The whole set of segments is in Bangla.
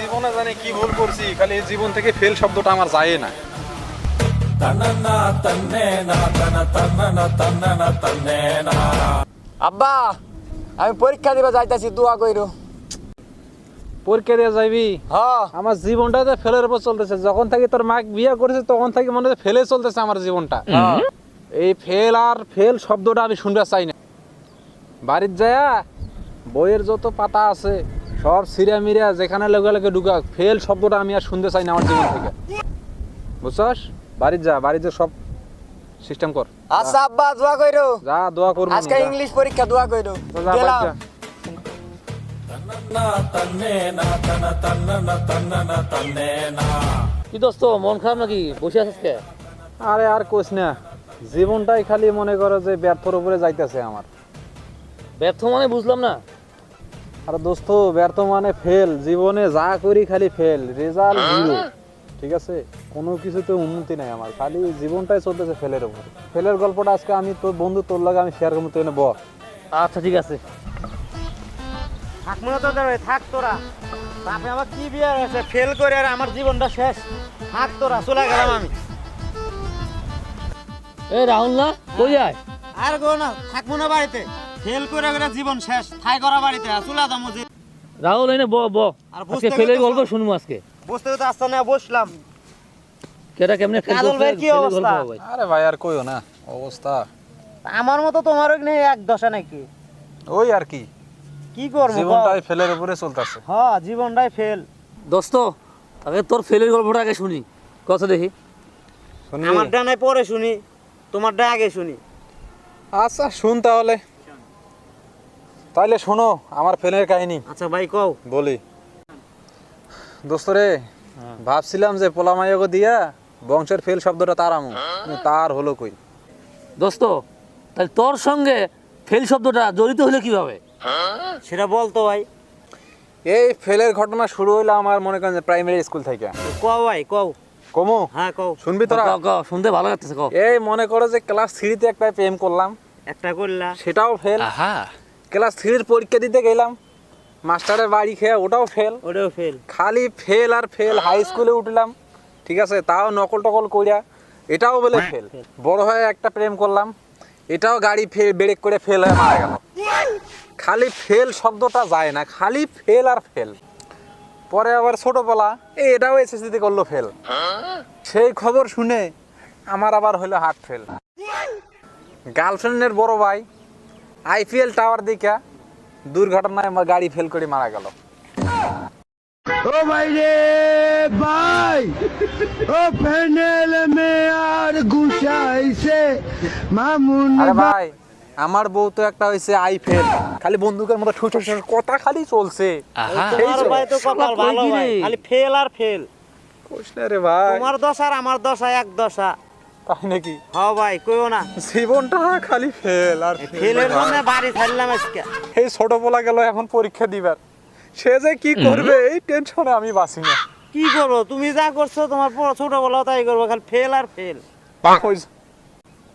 জীবনে জানি কি ভুল করছি, খালি এই জীবন থেকে ফেল শব্দটা আমার যায় না। আব্বা আমি পরীক্ষা দিবা যাইতাছি, দোয়া কইরো। পরীক্ষা দিয়ে যাইবি? হ্যাঁ আমার জীবনটা তো ফেলের উপর চলতেছে। যখন থেকে তোর মা বিয়ে করেছে তখন থেকে মনে হয় ফেলে চলতেছে আমার জীবনটা। এই ফেল আর ফেল শব্দটা আমি শুনতে চাই না। বাড়ির যায়া বইয়ের যত পাতা আছে সব সিরিয়া মিরিয়া যেখানে লেগে লেগে ঢুকা, ফেল শব্দটা আমি আর শুনতে চাই না আমার জীবন থেকে, বুঝছস? বাড়ির যা সব সিস্টেম কর। আচ্ছা আব্বা দোয়া কইরো। যা দোয়া করবো। আজকে ইংলিশ পরীক্ষা, দোয়া কইরো। গেলাম। কি দোস্ত, মন খারাপ নাকি? বসে আছিস কে? আরে আর কোস না, জীবনটাই খালি মনে করো যে ব্যর্থর উপরে যাইতেছে আমার। ব্যর্থ মানে বুঝলাম না। আর দোস্ত ব্যর্থ মানে ফেল, জীবনে যা করি খালি ফেল, রেজাল্ট জিরো। ঠিক আছে, কোনো কিছুতে উন্নতি নাই আমার, খালি জীবনটাই চলতেছে ফেলের উপরে। ফেলের গল্পটা আজকে আমি তোর বন্ধু তোর লাগে আমি শেয়ার করবো, তুই বল। আচ্ছা ঠিক আছে। থাক মনে তো দেবে, থাক তোরা। বাপে আমার কি বিয়ে হয়েছে, ফেল করে আর আমার জীবনটা শেষ। থাক তোরা, চলে গেলাম আমি। এ রাহুল না, কই যায়? আর গো না, থাকবো না বাড়িতে। ফেল করে করে জীবন শেষ, ঠাই করা বাড়িতে চলে দাম। রাহুল এনে ব ব আর আজকে ফেলের গল্প শুনবো আজকে। বুঝতে তো আসতে না, বসলাম। কেটা কেমনে ফেল কাজল ভাই, কি ফেলের গল্প অবস্থা? ভাই। আরে ভাই আর কইও না অবস্থা। আমার মতো তোমারও নেই এক দশা নাকি? ওই আর কি, কি করবো জীবনটাই ফেলের উপরে চলতেছে। হ্যাঁ, জীবনটাই ফেল। দোস্ত আগে তোর ফেলের গল্পটা আগে শুনি, কথা দেখি। শুনবি? আমার ডানায় পরে শুনি, তোমার ডা আগে শুনি। আচ্ছা শুন তাহলে, তাইলে শোনো আমার ফেলের কাহিনী। আচ্ছা ভাই কও। বলি দোস্ত রে, ভাবছিলাম যে পোলামাইয়াকে দিয়া বংশের ফেল শব্দটা তার আমু, তার হলো কই। দোস্ত তাহলে তোর সঙ্গে ফেল শব্দটা জড়িত হলে কিভাবে? সেটা বলতো ভাই। এই ফেলের ঘটনা শুরু হইলো আমার মনে করেন যে প্রাইমারি স্কুল থেকে। কও ভাই কও। কমু? হ্যাঁ কও। শুনবি তোরা? ক, ক, শুনতে ভালো লাগতেছে, ক। এই মনে করো যে ক্লাস 3-তে একটা প্রেম করলাম, একটা করলা। সেটাও ফেল। ক্লাস 3-এর পরীক্ষা দিতে গেলাম, মাস্টারের বাড়ি খেয়ে ওটাও ফেল। ওটাও ফেল। খালি ফেল আর ফেল। হাই স্কুলে উঠলাম, ঠিক আছে, তাও নকল টকল কইরা, এটাও বলে ফেল। বড় হয়ে একটা প্রেম করলাম, এটাও গাড়ি ব্রেক করে ফেল হয়ে মারা গেল। খালি ফেল শব্দটা যায় না, খালি ফেল আর ফেল। পরে আবার ছোটবেলা এটাও এসএসসিতে করলো ফেল। সেই খবর শুনে আমার আবার হলো হার্ট ফেল। গার্লফ্রেন্ডের বড় ভাই আইপিএল টাওয়ার দিকে দুর্ঘটনায় আমার গাড়ি ফেল করে মারা গেল। ও ভাই রে ভাই, ও প্যানেল মে আর গুছাইছে মামুন আরে ভাই, আমার বউ তো একটা হইছে আইফেল, খালি বন্দুকের মতো ঠুস ঠুস ঠুস কথা খালি চলছে। তোমার ভাই তো কপাল ভালো ভাই, খালি ফেল আর ফেল। কইস না রে ভাই। তোমার দশা আর আমার দশা এক দশা। তাই নাকি? হ্যাঁ ভাই, কইও না। জীবনটা খালি ফেল আর ফেলের জন্য বাড়ি ছাড়লাম আজকে। এই ছোট পোলা গেল এখন পরীক্ষা দিবার, সে যে কি করবে এই টেনশনে আমি বাঁচি না। কি করবো, তুমি যা করছো তোমার ছোট বলো তাই করবো, খালি ফেল আর ফেল।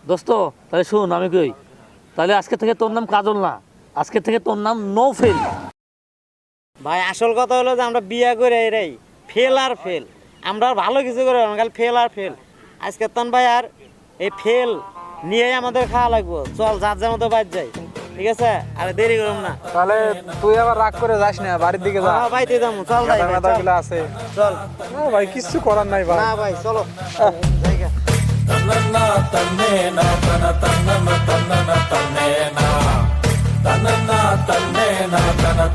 দোস্ত তাহলে শুন, আমি কই, তাহলে আজকে থেকে তোর নাম কাজল না, আজকে থেকে তোর নাম নো ফেল। ভাই আসল কথা হলো যে আমরা বিয়া করে এরাই ফেল আর ফেল। আমরা আর ভালো কিছু করে খালি ফেল আর ফেল। আজকে তন ভাই আর এই ফেল নিয়েই আমাদের খাওয়া লাগবো। চল যার যার মতো বাদ যাই, ঠিক আছে? আরে দেরি করুন না। তাহলে তুই আবার রাগ করে যাস না, বাড়ির দিকে যা। হ্যাঁ বাইতে যাবো, চল ভাই, ভাই, চল। গুলো আছে। চল না ভাই, কিচ্ছু করার নাই ভাই। না ভাই চলো জায়গা। তন্না তন্নে না তন্না তন্না তন্না তন্নে না তন্না তন্নে না তন্না